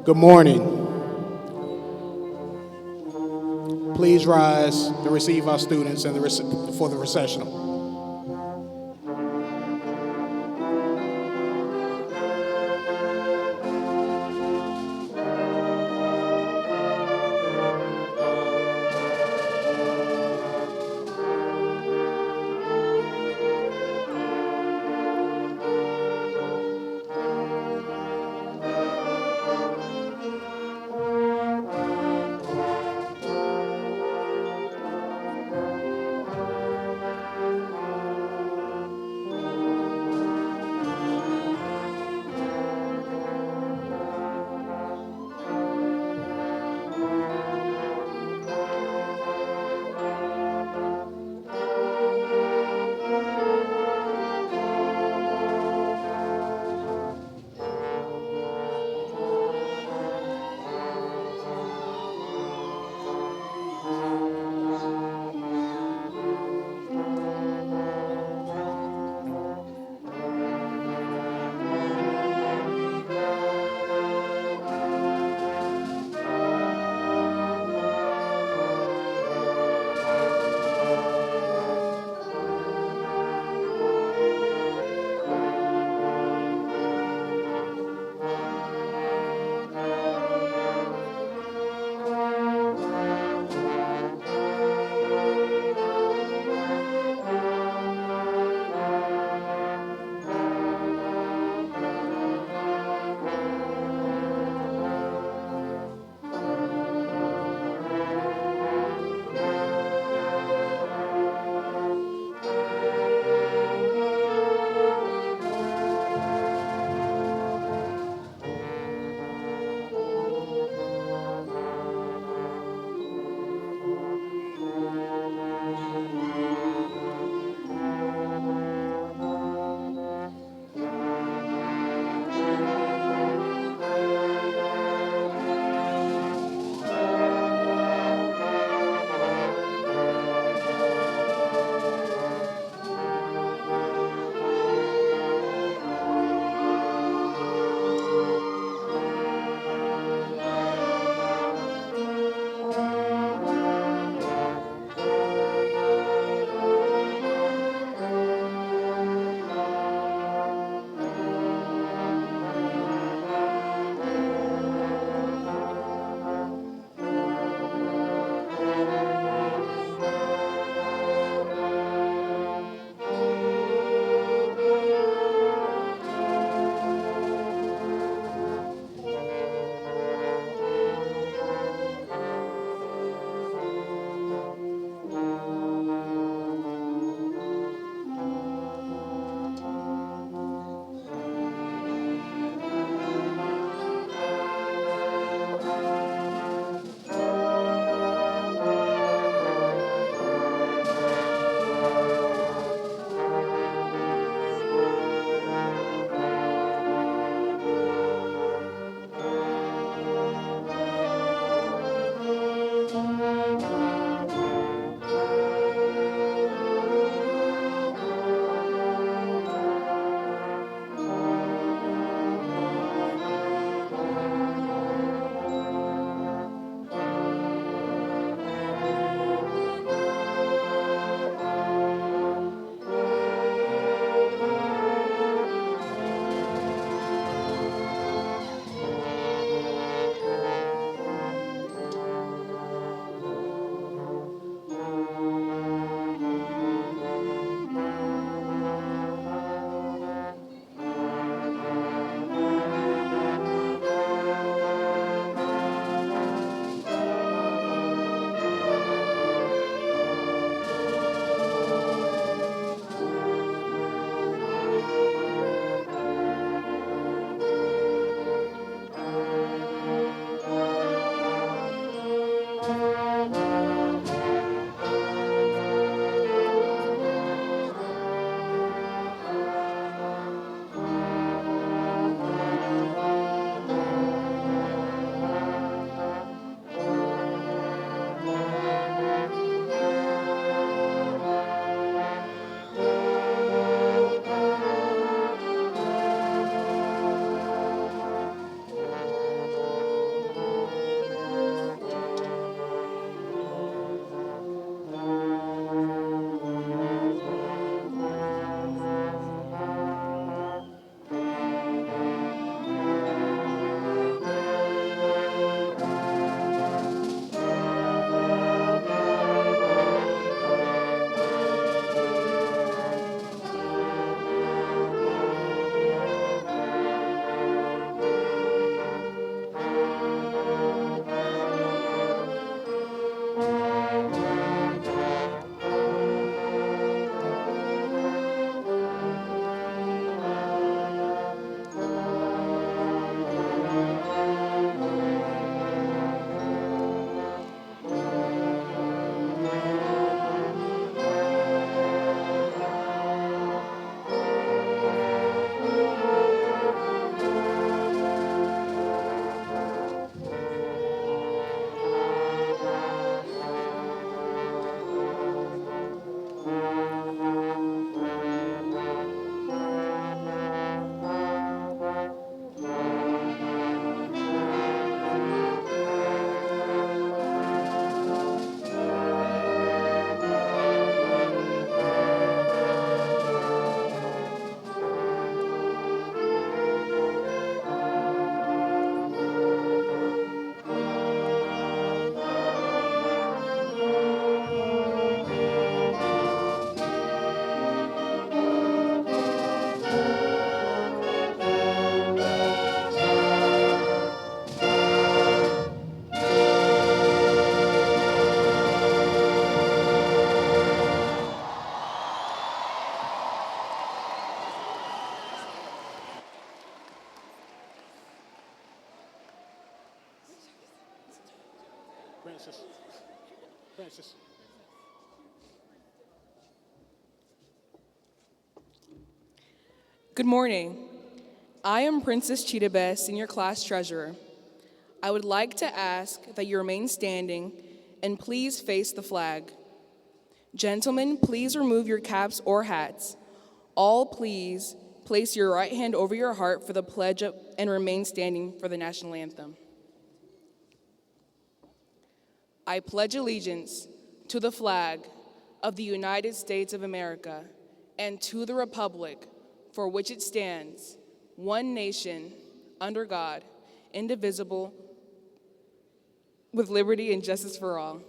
Good morning. Please rise to receive our students and for the recessional. Princess. Princess. Good morning. I am Princess Cheetah, Senior Class Treasurer. I would like to ask that you remain standing and please face the flag. Gentlemen, please remove your caps or hats. All please place your right hand over your heart for the pledge and remain standing for the national anthem. I pledge allegiance to the flag of the United States of America and to the republic for which it stands, one nation, under God, indivisible, with liberty and justice for all.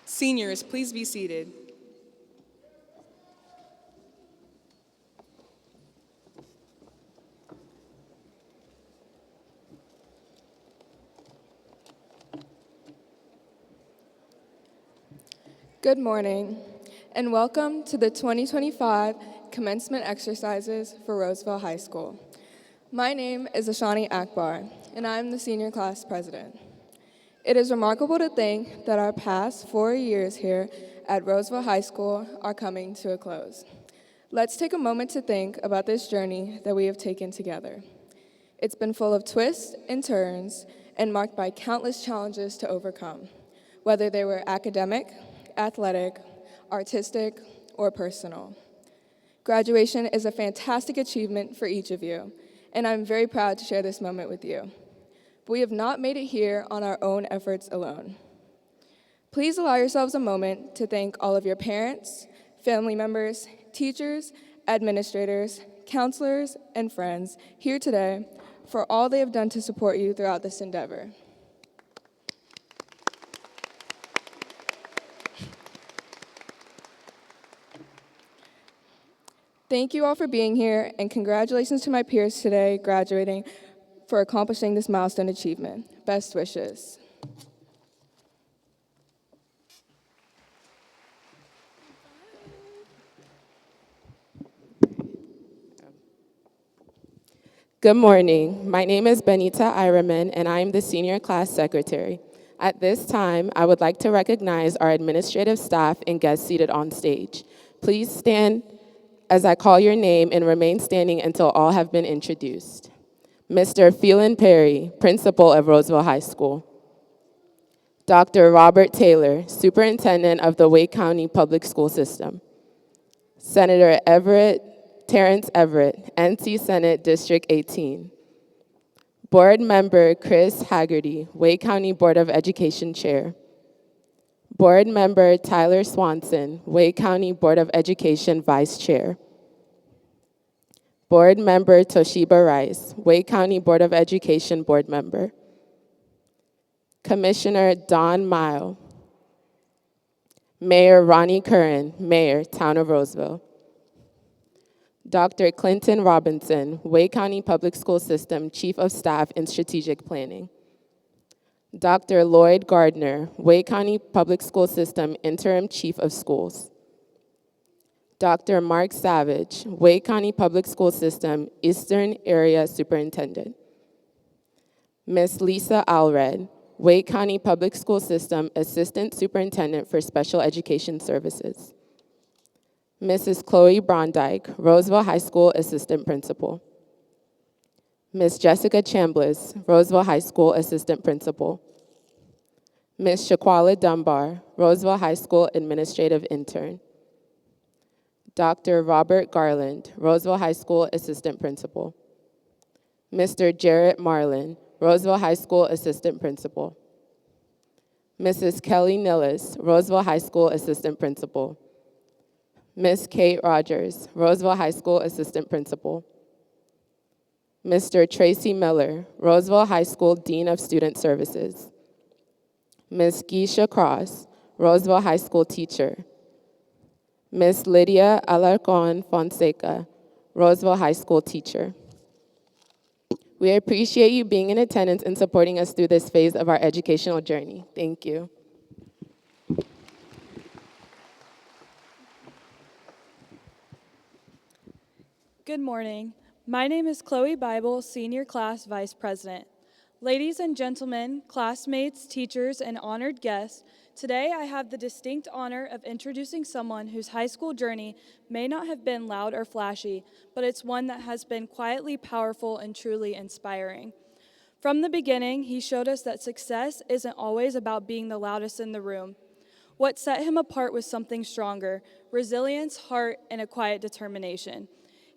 Seniors, please be seated. Good morning, and welcome to the 2025 commencement exercises for Rolesville High School. My name is Ashani Akbar, and I'm the senior class president. It is remarkable to think that our past 4 years here at Rolesville High School are coming to a close. Let's take a moment to think about this journey that we have taken together. It's been full of twists and turns and marked by countless challenges to overcome, whether they were academic, athletic, artistic, or personal. Graduation is a fantastic achievement for each of you, and I'm very proud to share this moment with you. But we have not made it here on our own efforts alone. Please allow yourselves a moment to thank all of your parents, family members, teachers, administrators, counselors, and friends here today for all they have done to support you throughout this endeavor. Thank you all for being here, and congratulations to my peers today graduating for accomplishing this milestone achievement. Best wishes. Good morning. My name is Benita Iraman, and I am the senior class secretary. At this time, I would like to recognize our administrative staff and guests seated on stage. Please stand as I call your name and remain standing until all have been introduced. Mr. Phelan Perry, principal of Rolesville High School. Dr. Robert Taylor, superintendent of the Wake County Public School System. Senator Terrence Everett, NC Senate District 18. Board Member Chris Haggerty, Wake County Board of Education Chair. Board Member Tyler Swanson, Wake County Board of Education Vice Chair. Board Member Toshiba Rice, Wake County Board of Education Board Member. Commissioner Don Mile. Mayor Ronnie Curran, Mayor, Town of Rolesville. Dr. Clinton Robinson, Wake County Public School System Chief of Staff in Strategic Planning. Dr. Lloyd Gardner, Wake County Public School System Interim Chief of Schools. Dr. Mark Savage, Wake County Public School System Eastern Area Superintendent. Ms. Lisa Alred, Wake County Public School System Assistant Superintendent for Special Education Services. Mrs. Chloe Brondike, Roseville High School Assistant Principal. Ms. Jessica Chambliss, Roseville High School Assistant Principal. Ms. Shaquala Dunbar, Roseville High School Administrative Intern. Dr. Robert Garland, Roseville High School Assistant Principal. Mr. Jarrett Marlin, Roseville High School Assistant Principal. Mrs. Kelly Nillis, Roseville High School Assistant Principal. Ms. Kate Rogers, Roseville High School Assistant Principal. Mr. Tracy Miller, Roseville High School Dean of Student Services. Ms. Geisha Cross, Roseville High School Teacher. Ms. Lydia Alarcon Fonseca, Roseville High School Teacher. We appreciate you being in attendance and supporting us through this phase of our educational journey. Thank you. Good morning. My name is Chloe Bible, Senior Class Vice President. Ladies and gentlemen, classmates, teachers, and honored guests, today I have the distinct honor of introducing someone whose high school journey may not have been loud or flashy, but it's one that has been quietly powerful and truly inspiring. From the beginning, he showed us that success isn't always about being the loudest in the room. What set him apart was something stronger: resilience, heart, and a quiet determination.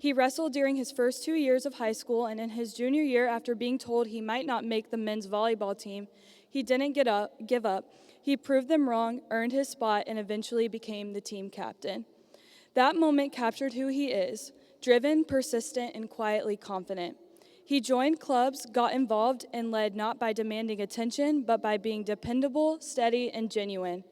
He wrestled during his first 2 years of high school, and in his junior year, after being told he might not make the men's volleyball team, he didn't give up. He proved them wrong, earned his spot, and eventually became the team captain. That moment captured who he is: driven, persistent, and quietly confident. He joined clubs, got involved, and led not by demanding attention, but by being dependable, steady, and genuine.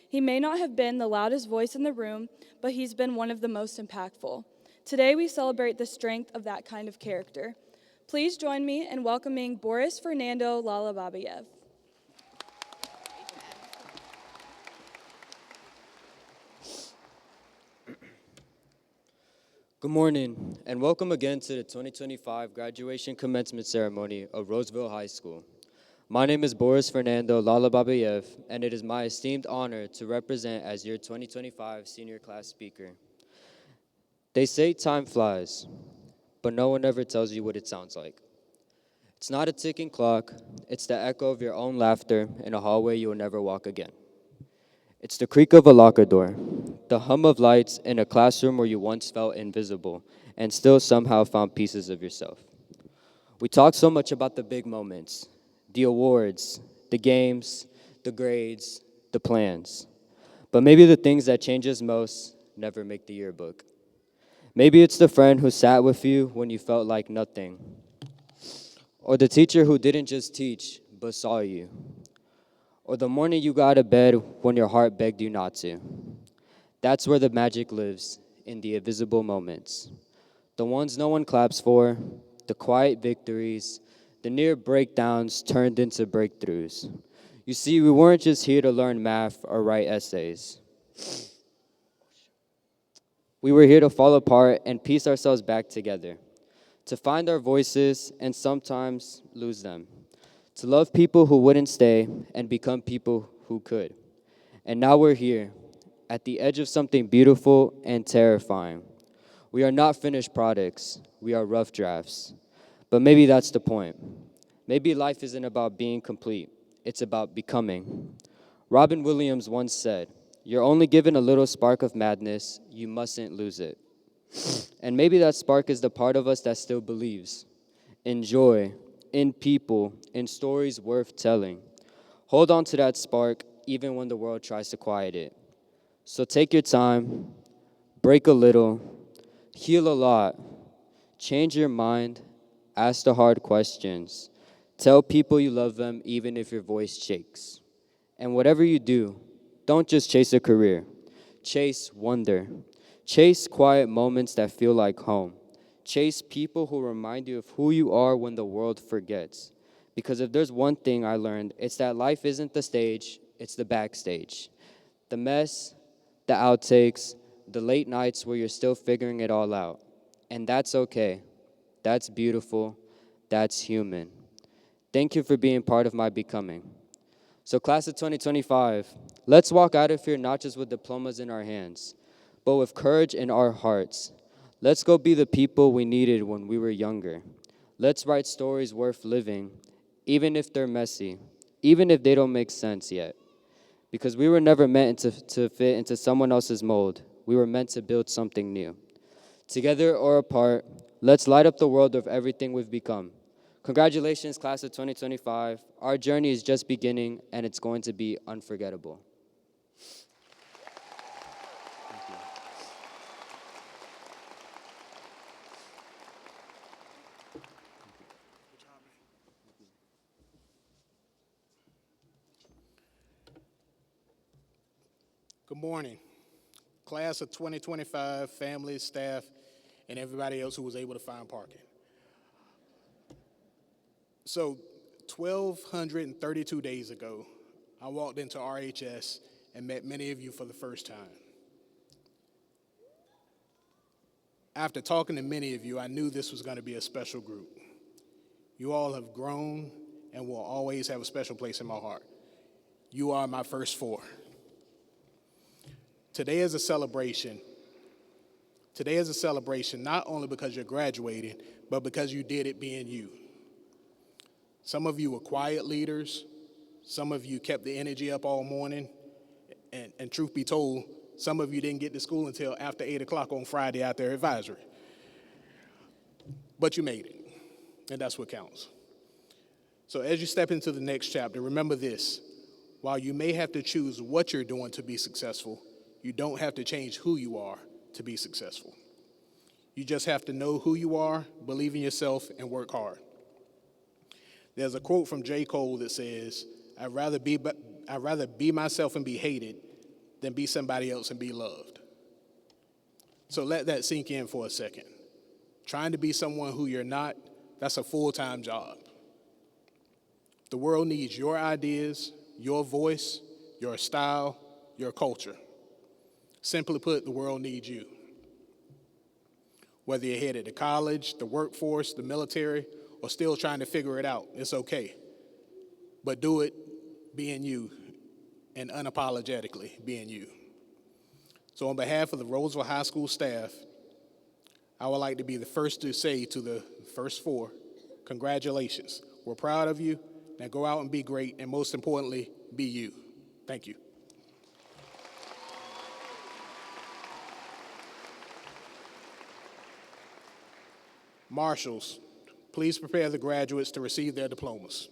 He may not have been the loudest voice in the room, but he's been one of the most impactful. Today, we celebrate the strength of that kind of character. Please join me in welcoming Boris Fernando Lalababayev. Good morning, and welcome again to the 2025 graduation commencement ceremony of Rolesville High School. My name is Boris Fernando Lalababayev, and it is my esteemed honor to represent as your 2025 senior class speaker. They say time flies, but no one ever tells you what it sounds like. It's not a ticking clock, it's the echo of your own laughter in a hallway you will never walk again. It's the creak of a locker door, the hum of lights in a classroom where you once felt invisible and still somehow found pieces of yourself. We talk so much about the big moments, the awards, the games, the grades, the plans. But maybe the things that change us most never make the yearbook. Maybe it's the friend who sat with you when you felt like nothing, or the teacher who didn't just teach but saw you, or the morning you got out of bed when your heart begged you not to. That's where the magic lives, in the invisible moments. The ones no one claps for, the quiet victories, the near breakdowns turned into breakthroughs. You see, we weren't just here to learn math or write essays. We were here to fall apart and piece ourselves back together, to find our voices and sometimes lose them, to love people who wouldn't stay and become people who could. And now we're here, at the edge of something beautiful and terrifying. We are not finished products, we are rough drafts. But maybe that's the point. Maybe life isn't about being complete, it's about becoming. Robin Williams once said, "You're only given a little spark of madness, you mustn't lose it." And maybe that spark is the part of us that still believes in joy, in people, in stories worth telling. Hold on to that spark even when the world tries to quiet it. So take your time, break a little, heal a lot, change your mind, ask the hard questions, tell people you love them even if your voice shakes. And whatever you do, Don't just chase a career. Chase wonder. Chase quiet moments that feel like home. Chase people who remind you of who you are when the world forgets. Because if there's one thing I learned, it's that life isn't the stage, it's the backstage. The mess, the outtakes, the late nights where you're still figuring it all out. And that's okay. That's beautiful. That's human. Thank you for being part of my becoming. So class of 2025, let's walk out of here not just with diplomas in our hands, but with courage in our hearts. Let's go be the people we needed when we were younger. Let's write stories worth living, even if they're messy, even if they don't make sense yet. Because we were never meant to fit into someone else's mold. We were meant to build something new. Together or apart, let's light up the world of everything we've become. Congratulations, class of 2025. Our journey is just beginning, and it's going to be unforgettable. Good morning, class of 2025, families, staff, and everybody else who was able to find parking. So 1,232 days ago, I walked into RHS and met many of you for the first time. After talking to many of you, I knew this was going to be a special group. You all have grown and will always have a special place in my heart. You are my first four. Today is a celebration. Today is a celebration not only because you're graduating, but because you did it being you. Some of you were quiet leaders. Some of you kept the energy up all morning. And truth be told, some of you didn't get to school until after 8 o'clock on Friday after advisory. But you made it, and that's what counts. So as you step into the next chapter, remember this. While you may have to choose what you're doing to be successful, you don't have to change who you are to be successful. You just have to know who you are, believe in yourself, and work hard. There's a quote from J. Cole that says, I'd rather be myself and be hated than be somebody else and be loved. So let that sink in for a second. Trying to be someone who you're not, that's a full-time job. The world needs your ideas, your voice, your style, your culture. Simply put, the world needs you. Whether you're headed to college, the workforce, the military, or still trying to figure it out, it's okay. But do it being you and unapologetically being you. So on behalf of the Rolesville High School staff, I would like to be the first to say to the first four, congratulations. We're proud of you. Now go out and be great, and most importantly, be you. Thank you. Marshals, please prepare the graduates to receive their diplomas.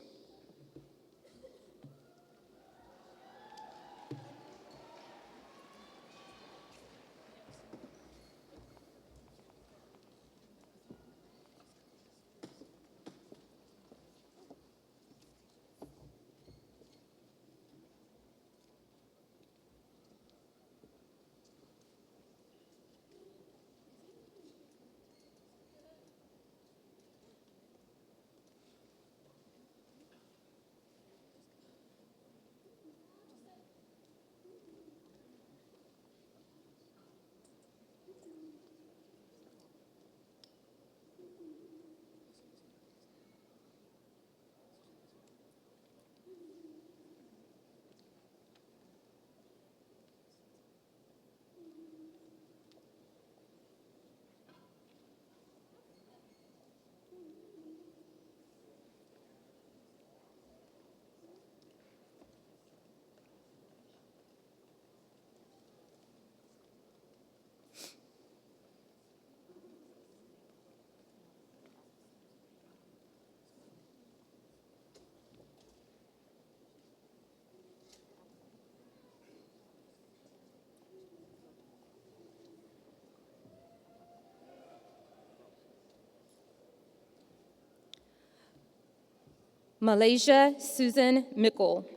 Malaysia Susan Mickle.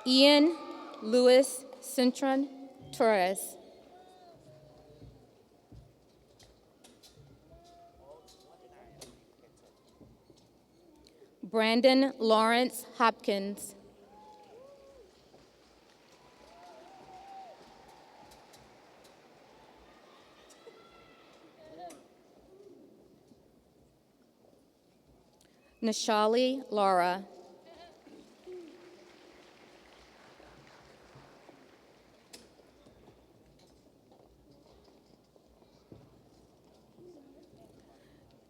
Ian Luis Cintron Torres. Brandon Lawrence Hopkins. Nishali Laura.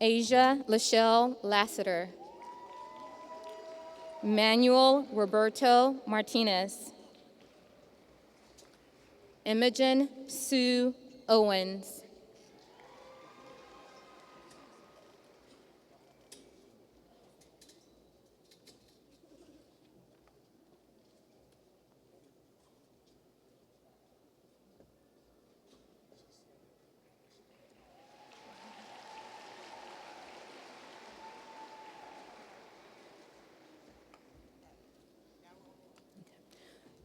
Asia Lachelle Lassiter. Manuel Roberto Martinez. Imogen Sue Owens.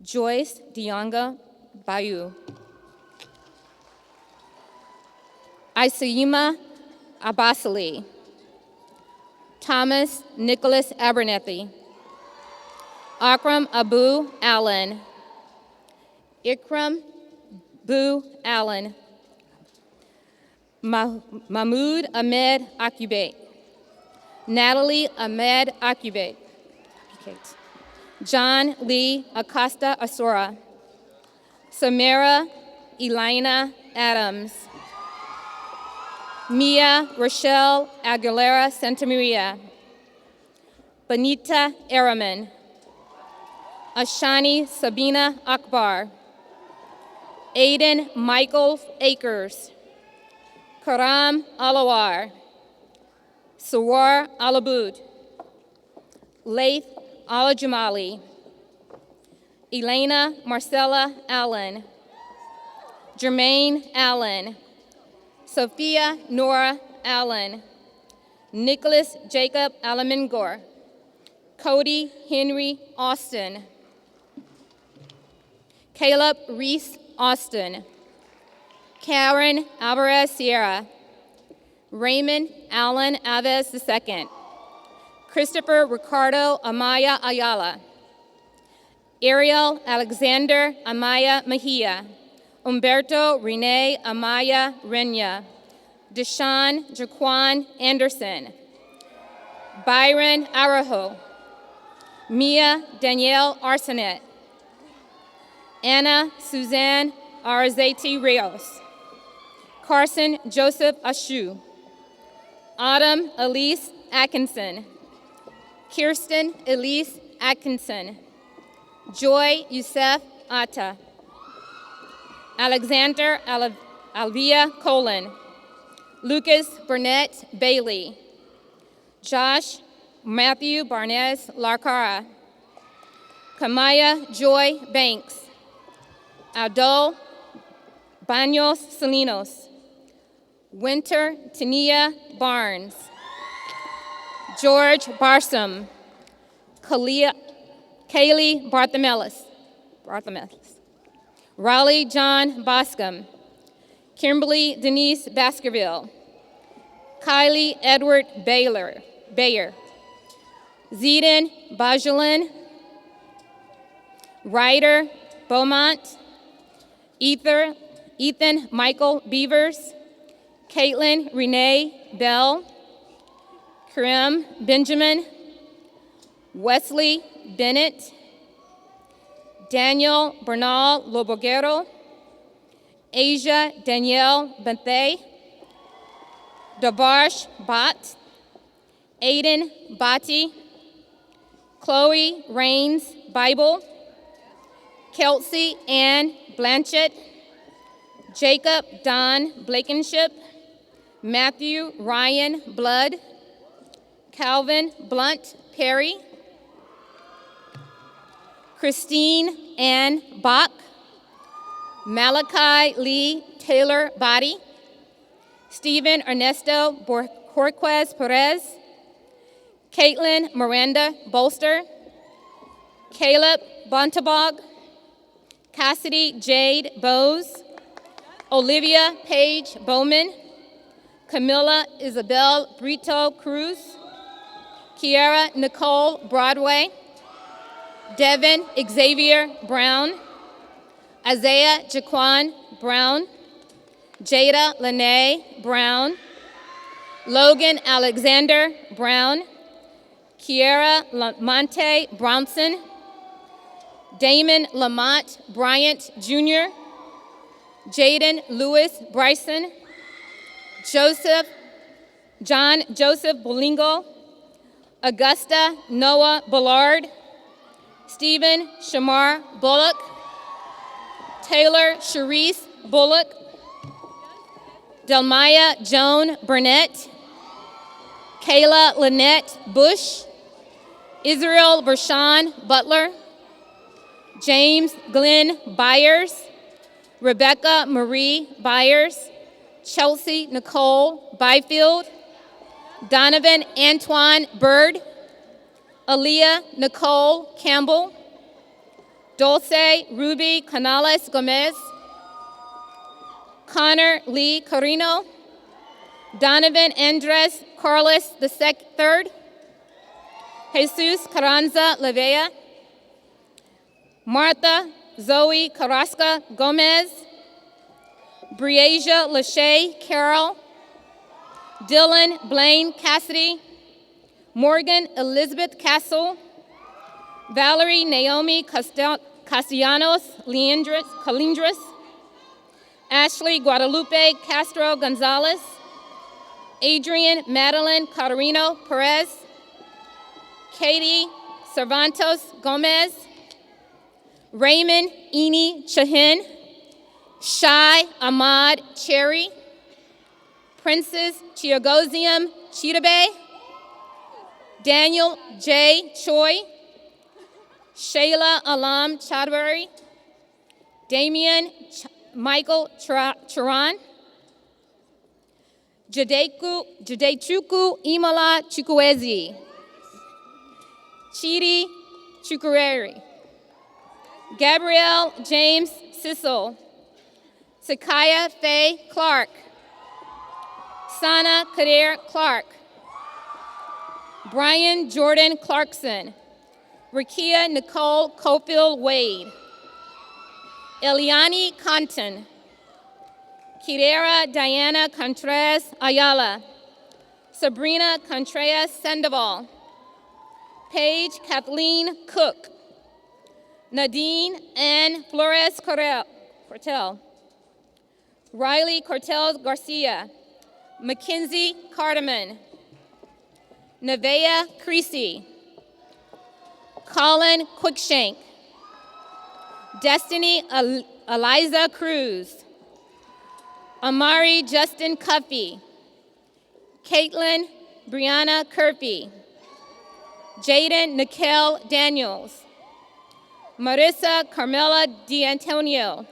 Joyce Dionga Bayou. Isayima Abbasali. Thomas Nicholas Abernethy. Akram Abu Allen. Ikram Bu Allen. Mahmoud Ahmed Akube. Natalie Ahmed Akube. John Lee Acosta Asora. Samara Elena Adams. Mia Rochelle Aguilera Santamaria. Benita Araman. Ashani Sabina Akbar. Aiden Michael Akers. Karam Alawar. Sawar Alabud. Laith Al-Jamali. Elena Marcella Allen. Jermaine Allen. Sophia Nora Allen. Nicholas Jacob Alamengor. Cody Henry Austin. Caleb Reese Austin. Karen Alvarez Sierra. Raymond Allen Aves II. Christopher Ricardo Amaya Ayala. Ariel Alexander Amaya Mejia. Umberto Rene Amaya Renya. Deshaun Jaquan Anderson. Byron Arajo. Mia Danielle Arsenet. Anna Suzanne Arzeti Rios. Carson Joseph Ashu. Autumn Elise Atkinson. Kirsten Elise Atkinson. Joy Youssef Atta. Alexander Alvia Colon. Lucas Burnett Bailey. Josh Matthew Barnes Larcara. Kamaya Joy Banks. Adol Baños Salinos. Winter Tania Barnes. George Barsom. Kaylee Barthomelis. Raleigh John Boscom. Kimberly Denise Baskerville. Kylie Edward Bayer. Zeden Bajelin. Ryder Beaumont. Ethan Michael Beavers. Caitlin Renee Bell. Karim Benjamin. Wesley Bennett. Daniel Bernal Loboguero. Asia Danielle Benthay. Davarsh Bott. Aiden Bati. Chloe Rains Bible. Kelsey Ann Blanchett. Jacob Don Blankenship. Matthew Ryan Blood. Calvin Blunt Perry. Christine Ann Bach. Malachi Lee Taylor Body. Stephen Ernesto Borquez Perez. Caitlin Miranda Bolster. Caleb Bontabog. Cassidy Jade Bowes, Olivia Paige Bowman, Camilla Isabel Brito Cruz, Kiara Nicole Broadway, Devin Xavier Brown, Isaiah Jaquan Brown, Jada Lene Brown, Logan Alexander Brown, Kiera Lamonte Bronson, Damon Lamont Bryant Jr., Jaden Lewis Bryson, John Joseph Bolingo, Augusta Noah Bullard, Stephen Shamar Bullock, Taylor Sharice Bullock, Delmaya Joan Burnett, Kayla Lynette Bush, Israel Vershawn Butler, James Glenn Byers, Rebecca Marie Byers, Chelsea Nicole Byfield, Donovan Antoine Bird, Aaliyah Nicole Campbell, Dulce Ruby Canales Gomez, Connor Lee Carino, Donovan Andres Carlos III, Jesus Carranza Levea, Martha Zoe Carrasca Gomez, Breasia Lachey Carroll, Dylan Blaine Cassidy, Morgan Elizabeth Castle, Valerie Naomi Castellanos Calindres, Ashley Guadalupe Castro Gonzalez, Adrian Madeline Catarino Perez, Katie Cervantes Gomez, Raymond Eni Chahin, Shai Ahmad Cherry, Princess Chiagosium Chitabe, Daniel J. Choi, Shayla Alam Chadbury, Damian Michael Charan, Jadechuku Imala Chukwueze, Chidi Chukwureri, Gabrielle James Sissel, Sakaya Faye Clark, Sana Kadir Clark, Brian Jordan Clarkson, Rakia Nicole Cofield Wade, Eliani Compton, Kidera Diana Contreras Ayala, Sabrina Contreras Sandoval, Paige Kathleen Cook, Nadine Ann Flores Cortel, Riley Cortez Garcia, Mackenzie Carterman, Nevaeh Creasy, Colin Quickshank, Destiny Eliza Cruz, Amari Justin Cuffey, Caitlin Brianna Curfy, Jaden Nikel Daniels, Marissa Carmela D'Antonio,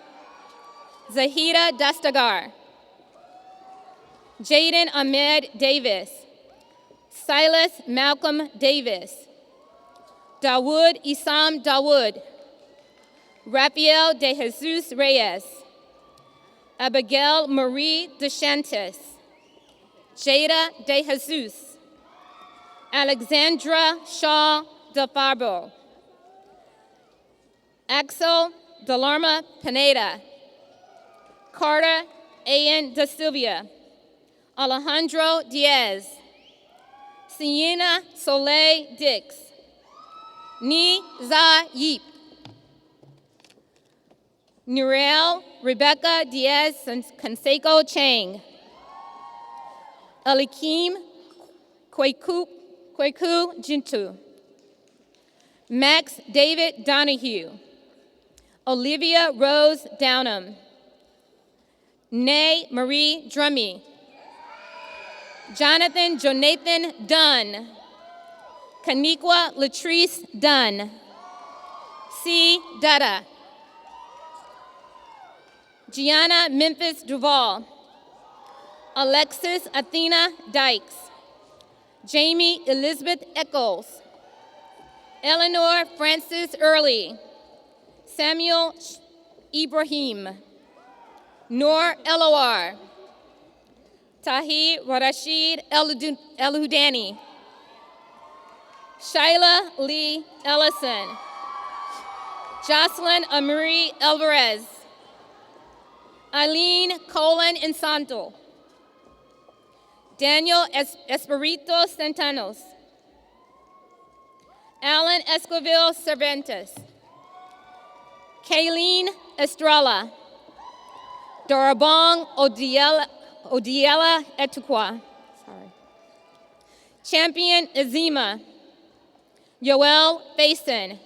Zahida Dastagar, Jaden Ahmed Davis, Silas Malcolm Davis, Dawood Isam Dawood, Rafael De Jesus Reyes, Abigail Marie DeShantis, Jada De Jesus, Alexandra Shaw DeFarbo, Axel Delarma Pineda, Carter A.N. Da Silvia, Alejandro Diaz, Sienna Soleil Dix, Ni Za Yip, Nurel Rebecca Diaz Canseco Chang, Alikim Kweku Jintu, Max David Donahue, Olivia Rose Downham, Nay Marie Drummy, Jonathan Jonathan Dunn, Kaniqua Latrice Dunn, C. Dutta, Gianna Memphis Duval, Alexis Athena Dykes, Jamie Elizabeth Eccles, Eleanor Francis Early, Samuel Ibrahim, Noor Elowar, Tahir Rashid El-Hudani, Shaila Lee Ellison, Jocelyn Amari Alvarez, Eileen Colin Insanto, Daniel Espirito Centenos, Alan Esquivel Cervantes, Kayleen Estrella, Dorabong Odiela Etukwa, Champion Azima, Yoel Faison,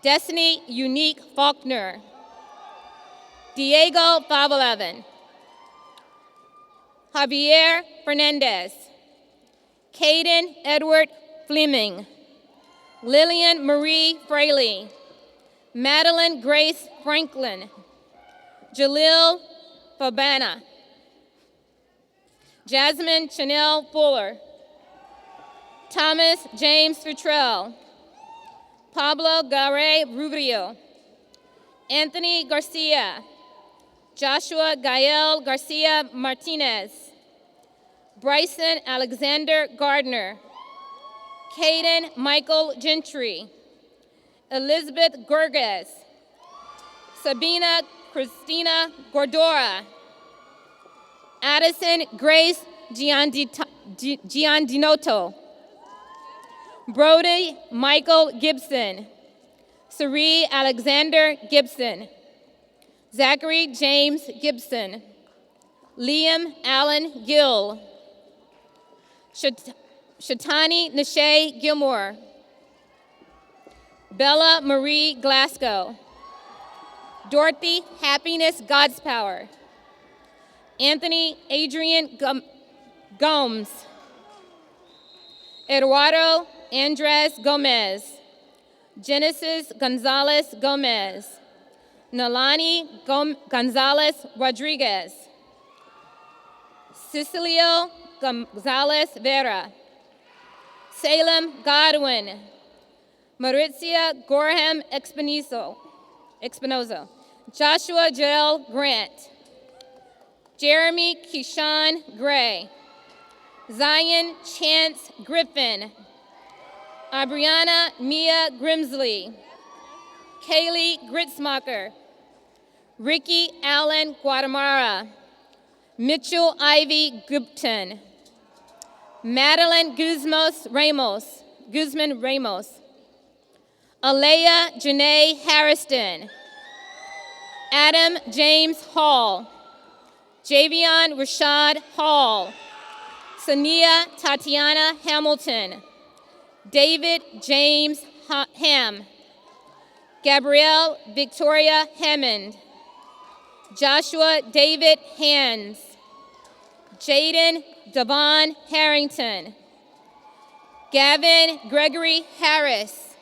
Destiny Unique Faulkner, Diego 511, Javier Fernandez, Caden Edward Fleming, Lillian Marie Fraley, Madeline Grace Franklin, Jalil Fabana, Jasmine Chanel Fuller, Thomas James Futrell, Pablo Garay Rubio, Anthony Garcia, Joshua Gael Garcia Martinez, Bryson Alexander Gardner, Caden Michael Gentry, Elizabeth Gerges, Sabina Christina Gordora, Addison Grace Giandinotto, Brody Michael Gibson, Sari Alexander Gibson, Zachary James Gibson, Liam Allen Gill, Shatani Nashay Gilmore, Bella Marie Glasgow, Dorothy Happiness God's Power, Anthony Adrian Gomes, Eduardo Andres Gomez, Genesis Gonzalez Gomez, Nalani Gonzalez Rodriguez, Cecilio Gonzalez Vera, Salem Godwin, Maurizia Gorham Espinozo, Joshua Joel Grant, Jeremy Keyshawn Gray, Zion Chance Griffin, Abriana Mia Grimsley, Kaylee Gritzmacher, Ricky Allen Guatemala, Mitchell Ivy Gupton, Madeline Guzman Ramos, Alea Janae Harrison, Adam James Hall, Javion Rashad Hall, Sania Tatiana Hamilton, David James Ham, Gabrielle Victoria Hammond, Joshua David Hands, Jaden Devon Harrington, Gavin Gregory Harris,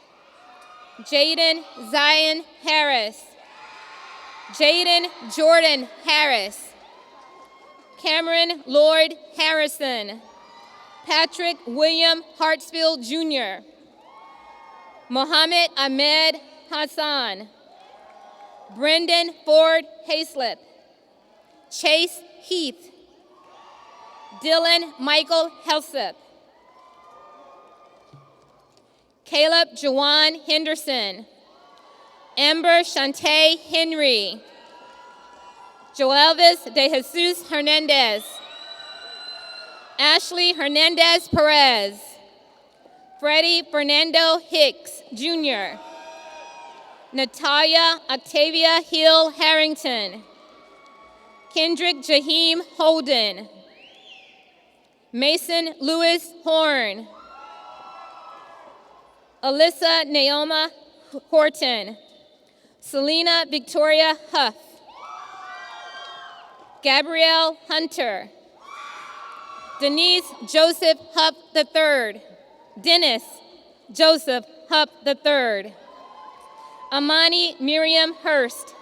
Jaden Zion Harris, Jaden Jordan Harris, Cameron Lloyd Harrison, Patrick William Hartsfield Jr., Mohammed Ahmed Hassan, Brendan Ford Hayslip, Chase Heath, Dylan Michael Helsip, Caleb Jawan Henderson, Amber Shantae Henry, Joelvis De Jesus Hernandez, Ashley Hernandez Perez, Freddie Fernando Hicks Jr., Natalia Octavia Hill Harrington, Kendrick Jaheim Holden, Mason Lewis Horn, Alyssa Naoma Horton, Selena Victoria Huff, Gabrielle Hunter, Denise Joseph Huff III, Dennis Joseph Huff III, Amani Miriam Hurst,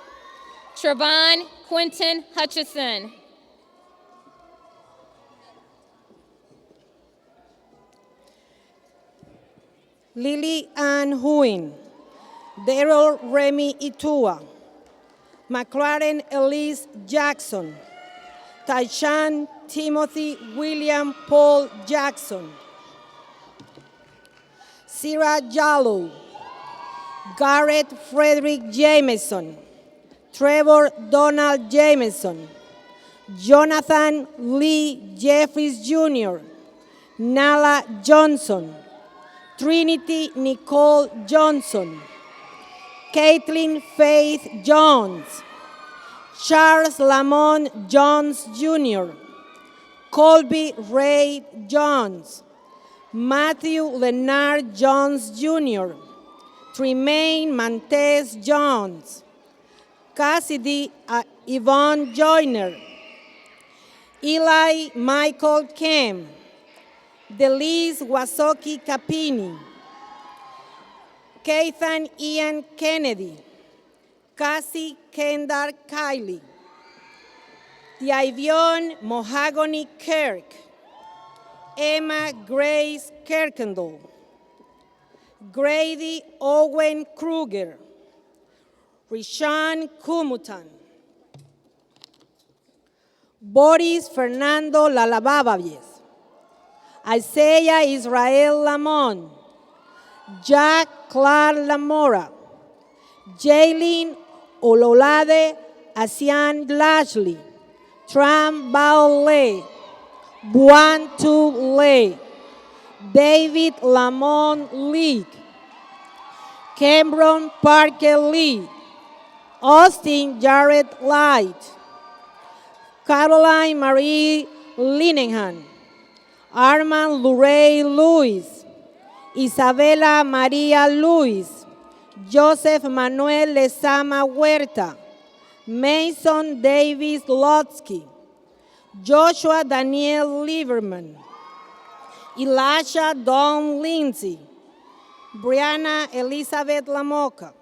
Trevon Quentin Hutchison, Lily Ann Huyn, Daryl Remy Itua, McLaren Elise Jackson. Taishan Timothy William Paul Jackson. Sarah Jallow. Garrett Frederick Jameson. Trevor Donald Jameson. Jonathan Lee Jeffries Jr. Nala Johnson. Trinity Nicole Johnson. Caitlin Faith Jones. Charles Lamont Jones Jr. Colby Ray Jones. Matthew Leonard Jones Jr. Tremaine Mantes Jones. Cassidy Yvonne Joyner. Eli Michael Kemp. Delise Wasoki Capini. Kathan Ian Kennedy. Cassie Kendall Kiley. Diavion Mahogany Kirk. Emma Grace Kirkendall. Grady Owen Kruger. Rishan Kumutan. Boris Fernando Lalababavies. Isaiah Israel Lamont. Jack Clark Lamora. Jaylin Ololade Asian Lashley. Tram Bao Le. Buan Tu Le. David Lamont League. Cameron Parker Lee. Austin Jared Light. Caroline Marie Linehan. Armand Luray Lewis. Isabela Maria Luis. Joseph Manuel Lezama Huerta. Mason Davis Lotsky. Joshua Daniel Lieberman. Elisha Dawn Lindsay. Brianna Elizabeth Lamoca.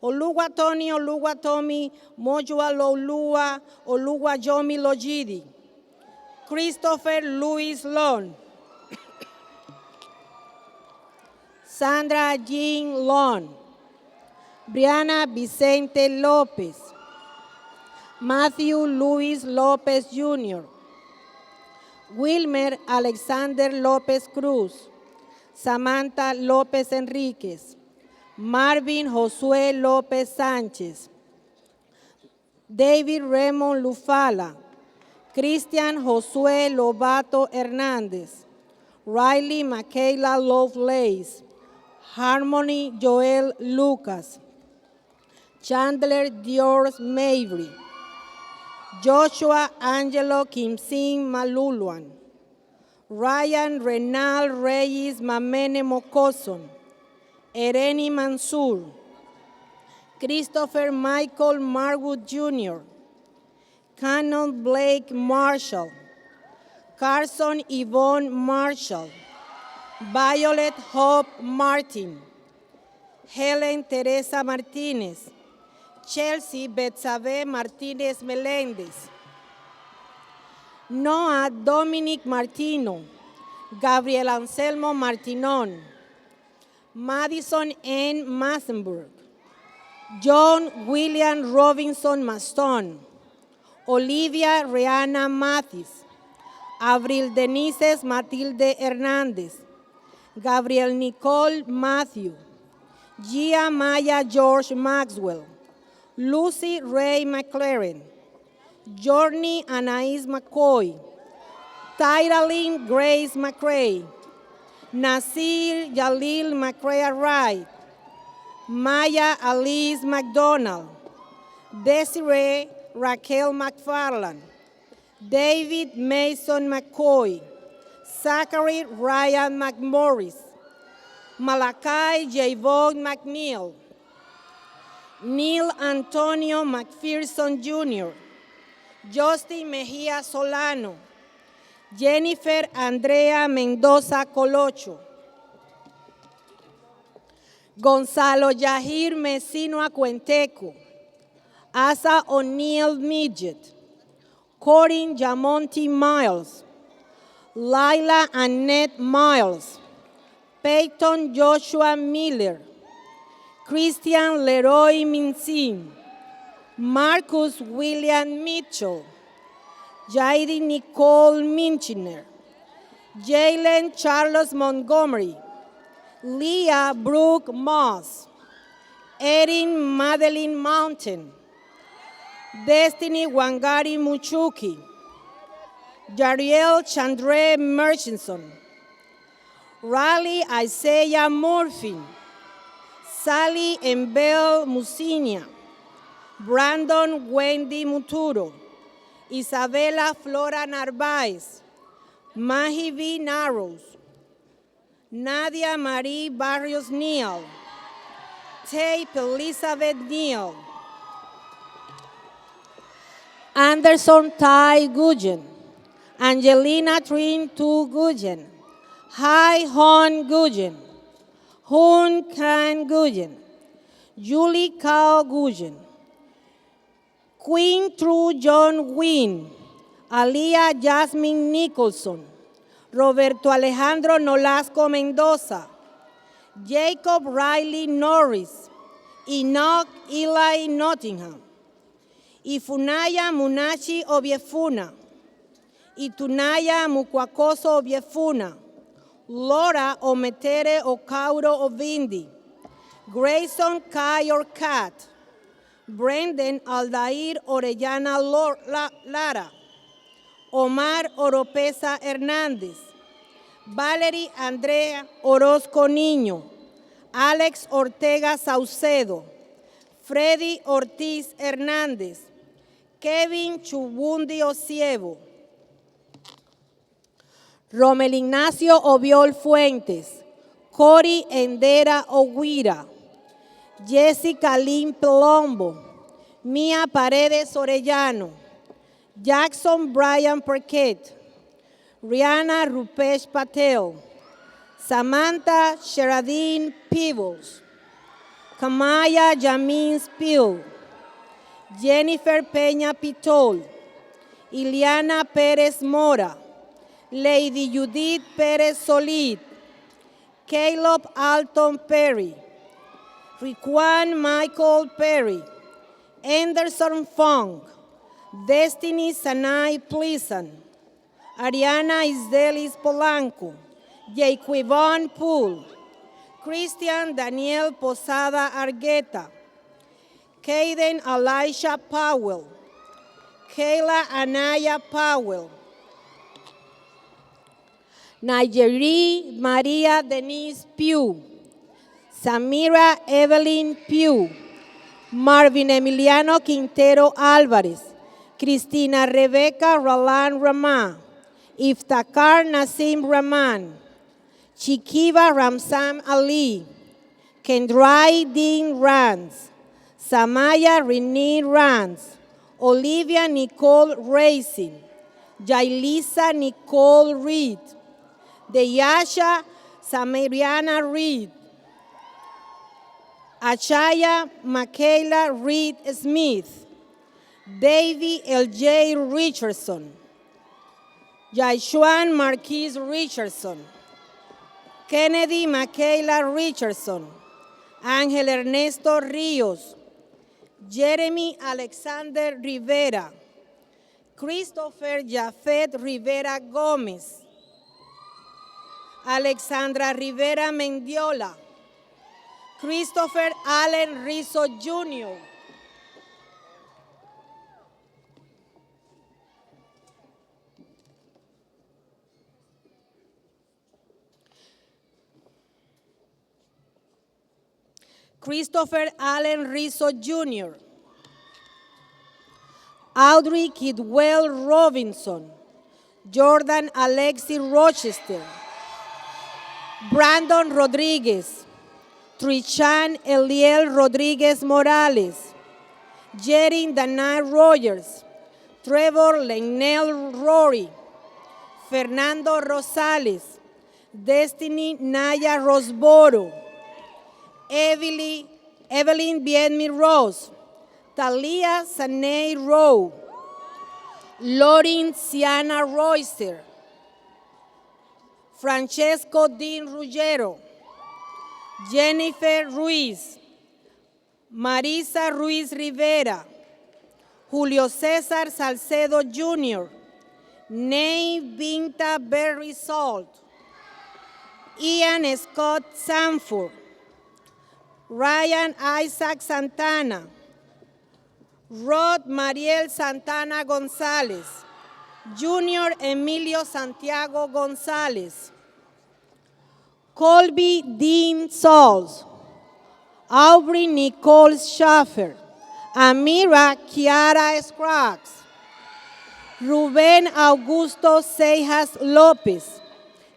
Oluwa Tony Oluwa Tommy Mojua Lolua Oluwa Jomi Lojidi. Christopher Louis Lon. Sandra Jean Lon. Brianna Vicente Lopez. Matthew Luis Lopez Jr. Wilmer Alexander Lopez Cruz. Samantha López Enríquez. Marvin Josué López Sánchez. David Raymond Lufala. Cristian Josué Lobato Hernández. Riley Michaela Lovelace. Harmony Joel Lucas. Chandler Dior Mabry. Joshua Angelo Kimsing Maluluan. Ryan Renal Reyes Mamene Mocoson. Ereni Mansur. Christopher Michael Marwood Jr. Canon Blake Marshall. Carson Yvonne Marshall. Violet Hope Martin. Helen Teresa Martinez. Chelsea Betsabe Martinez Melendez. Noah Dominic Martino. Gabriel Anselmo Martinon. Madison N. Massenburg. John William Robinson Maston. Olivia Rihanna Mathis. Abril Denises Matilde Hernández. Gabriel Nicole Matthew. Gia Maya George Maxwell. Lucy Ray McLaren. Journey Anais McCoy. Tyraline Grace McCray. Nasir Jalil McCray Wright. Maya Alice McDonald. Desiree Raquel McFarland. David Mason McCoy. Zachary Ryan McMorris. Malachi Javon McNeil. Neil Antonio McPherson Jr. Justin Mejia Solano. Jennifer Andrea Mendoza Colocho. Gonzalo Yahir Mesino Acuenteco. Asa O'Neill Midget. Corinne Jamonti Miles. Lila Annette Miles. Peyton Joshua Miller. Christian Leroy Mincin. Marcus William Mitchell, Jairi Nicole Minchiner, Jalen Charles Montgomery, Leah Brooke Moss, Erin Madeline Mountain, Destiny Wangari Muchuki, Jariel Chandre Murchison, Riley Isaiah Murphy, Sally and Belle Musinia, Brandon Wendy Muturo, Isabella Flora Narváez, Mahi V. Narrows, Nadia Marie Barrios Neal, Tape Elizabeth Neal, Anderson Ty Gujen, Angelina Trin Tu Gujen, Hai Hon Gujen, Hun Kan Gujen, Julie Kao Gujen, Queen True John Wynn, Aliyah Jasmine Nicholson, Roberto Alejandro Nolasco Mendoza, Jacob Riley Norris, Enoch Eli Nottingham, Ifunaya Munachi Obiefuna, Itunaya Mukwakoso Obiefuna, Laura Ometere Okauro Ovindi, Grayson Kai Orcat, Brendan Aldair Orellana Lara, Omar Oropesa Hernández, Valerie Andrea Orozco Niño, Alex Ortega Saucedo, Freddy Ortiz Hernández, Kevin Chubundi Osiebo, Romel Ignacio Obiol Fuentes, Cory Endera Oguira, Jessica Lynn Plombo, Mia Paredes Orellano, Jackson Brian Perquet, Rihanna Rupesh Patel, Samantha Sheradine Peebles, Kamaya Jamin Spill, Jennifer Peña Pitol, Iliana Pérez Mora, Lady Judith Pérez Solid, Caleb Alton Perry, Riquan Michael Perry, Anderson Fong, Destiny Sanai Pleasant, Ariana Isdelis Polanco, Jaquivon Poole, Christian Daniel Posada Argueta, Caden Elisha Powell, Kayla Anaya Powell, Nigeri Maria Denise Pugh, Samira Evelyn Pugh, Marvin Emiliano Quintero Álvarez, Cristina Rebecca Roland Rahman, Iftakar Nasim Rahman, Chikiva Ramsam Ali, Kendrai Dean Rands, Samaya Renee Rands, Olivia Nicole Racing, Jailisa Nicole Reed, Deyasha Samariana Reed, Achaya Michaela Reed Smith, Davy L.J. Richardson, Jaishuan Marquise Richardson, Kennedy Michaela Richardson, Ángel Ernesto Ríos, Jeremy Alexander Rivera, Christopher Jafet Rivera Gómez, Alexandra Rivera Mendiola, Christopher Allen Rizzo Jr., Christopher Allen Rizzo Jr., Audrey Kidwell Robinson, Jordan Alexi Rochester, Brandon Rodriguez, Trichan Eliel Rodriguez Morales, Jerin Danai Rogers, Trevor Lenel Rory, Fernando Rosales, Destiny Naya Rosboro, Evelyn Bienmi Rose, Talia Sanei Rowe, Lauren Siana Royster, Francesco Dean Ruggiero, Jennifer Ruiz, Marisa Ruiz Rivera, Julio Cesar Salcedo Jr., Nay Vinta Berry Salt, Ian Scott Sanford, Ryan Isaac Santana, Rod Mariel Santana Gonzalez, Junior Emilio Santiago Gonzalez, Colby Dean Sauls, Aubrey Nicole Schaffer, Amira Kiara Scruggs, Ruben Augusto Seijas Lopez,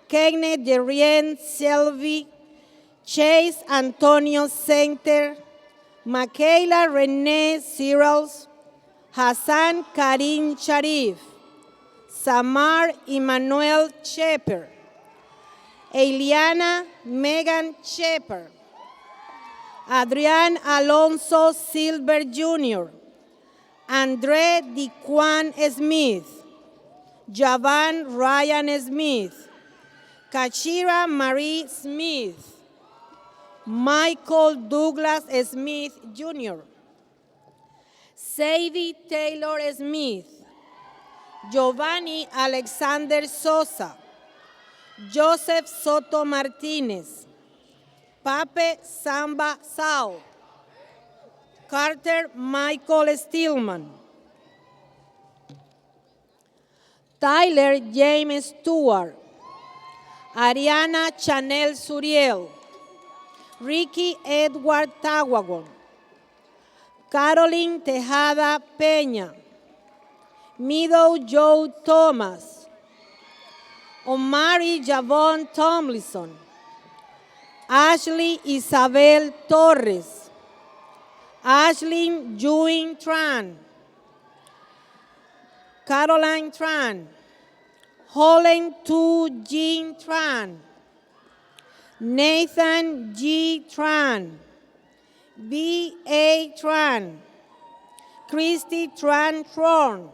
Kenneth Derrien Selvi, Chase Antonio Center, Michaela Renee Cyrils, Hassan Karim Sharif, Samar Emmanuel Shepard, Eliana Megan Shepard, Adrian Alonso Silver Jr., Andre DeQuan Smith, Javan Ryan Smith, Kachira Marie Smith, Michael Douglas Smith Jr., Sadie Taylor Smith, Giovanni Alexander Sosa, Joseph Soto Martinez, Pape Samba Sao, Carter Michael Stillman, Tyler James Stewart, Ariana Chanel Suriel, Ricky Edward Tawagon, Caroline Tejada Peña, Mido Joe Thomas, Omari Javon Tomlinson, Ashley Isabel Torres, Ashlyn Juin Tran, Caroline Tran, Holland Tu Jean Tran, Nathan G. Tran, B. A. Tran, Christy Tran Tron,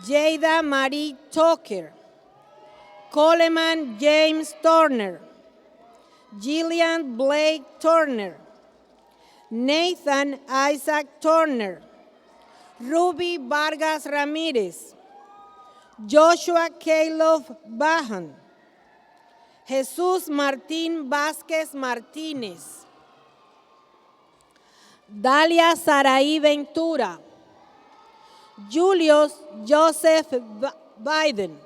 Jada Marie Tucker, Coleman James Turner, Gillian Blake Turner, Nathan Isaac Turner, Ruby Vargas Ramirez, Joshua Caleb Bajan, Jesus Martín Vázquez Martínez, Dalia Saraí Ventura, Julius Joseph Biden,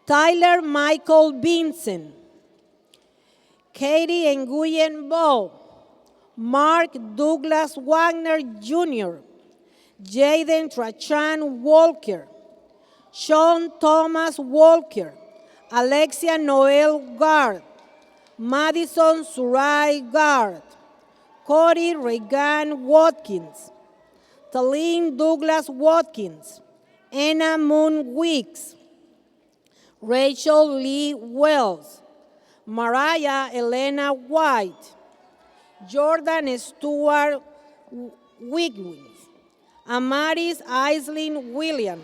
Tyler Michael Vincent, Katie Nguyen Bo, Mark Douglas Wagner Jr., Jaden Trachan Walker, Sean Thomas Walker, Alexia Noel Gard, Madison Surai Gard, Cody Reagan Watkins, Talene Douglas Watkins, Anna Moon Weeks, Rachel Lee Wells, Mariah Elena White, Jordan Stewart Wigwins, Amaris Aislinn Williams,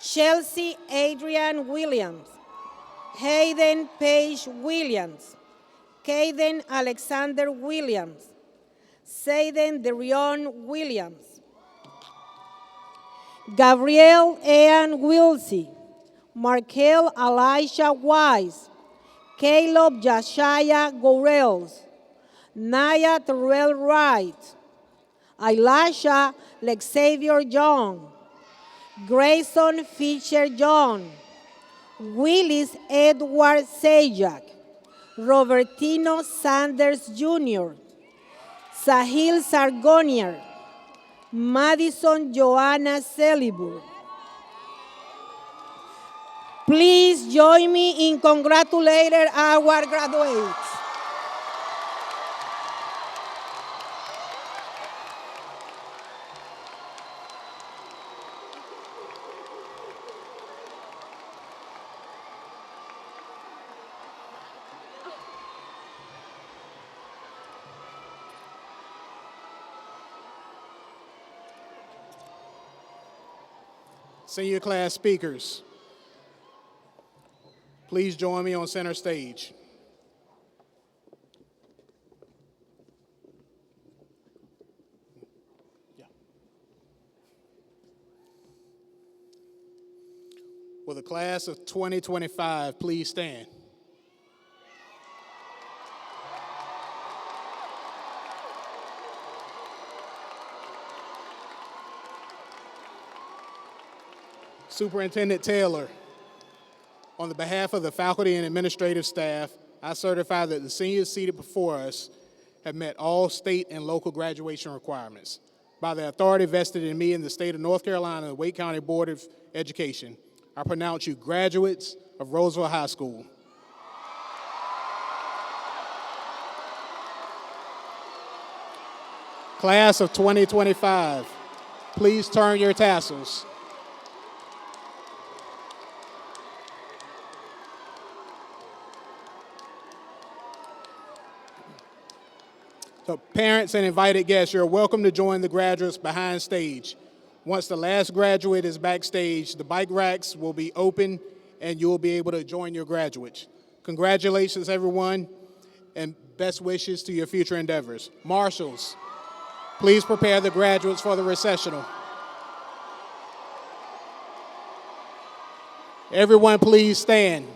Chelsea Adrian Williams, Hayden Page Williams, Caden Alexander Williams, Zayden Derion Williams, Gabrielle Ann Wilsey, Markel Elisha Wise, Caleb Jashaya Gorels, Naya Terrell Wright, Elisha Lexavier John, Grayson Fisher John, Willis Edward Sajak, Robertino Sanders Jr., Sahil Sargonier, Madison Joanna Selibur. Please join me in congratulating our graduates. Senior class speakers, please join me on center stage. Yeah. Will the class of 2025 please stand? Superintendent Taylor, on the behalf of the faculty and administrative staff, I certify that the seniors seated before us have met all state and local graduation requirements. By the authority vested in me in the state of North Carolina and the Wake County Board of Education, I pronounce you graduates of Rolesville High School. Class of 2025, please turn your tassels. So parents and invited guests, you're welcome to join the graduates behind stage. Once the last graduate is backstage, the bike racks will be open and you'll be able to join your graduates. Congratulations, everyone, and best wishes to your future endeavors. Marshals, please prepare the graduates for the recessional. Everyone, please stand.